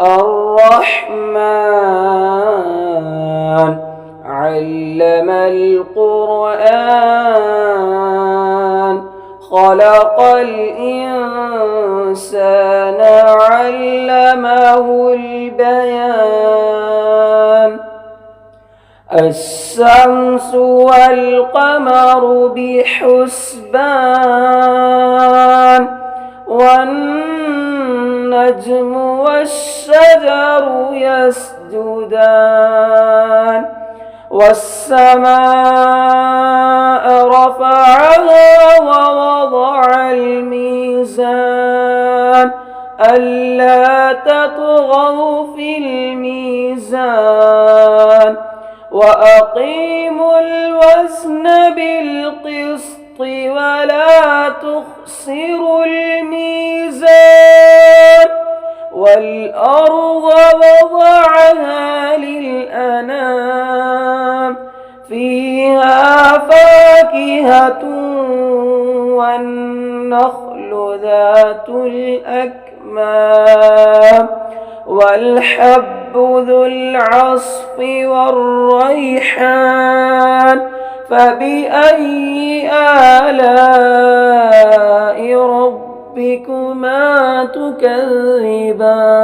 الرحمن علم القرآن خلق الإنسان علمه البيان الشمس والقمر بحسبان والنجم والشجر يسجدان والسماء رفعها ووضع الميزان ألا تطغوا في الميزان وأقيموا الوزن بالقسط ولا تخسروا الميزان والأرض وضعها للأنام فيها فاكهة والنخل ذات الأكمام والحب ذو العصف والريحان فبأي آلاء ربكما تكذبان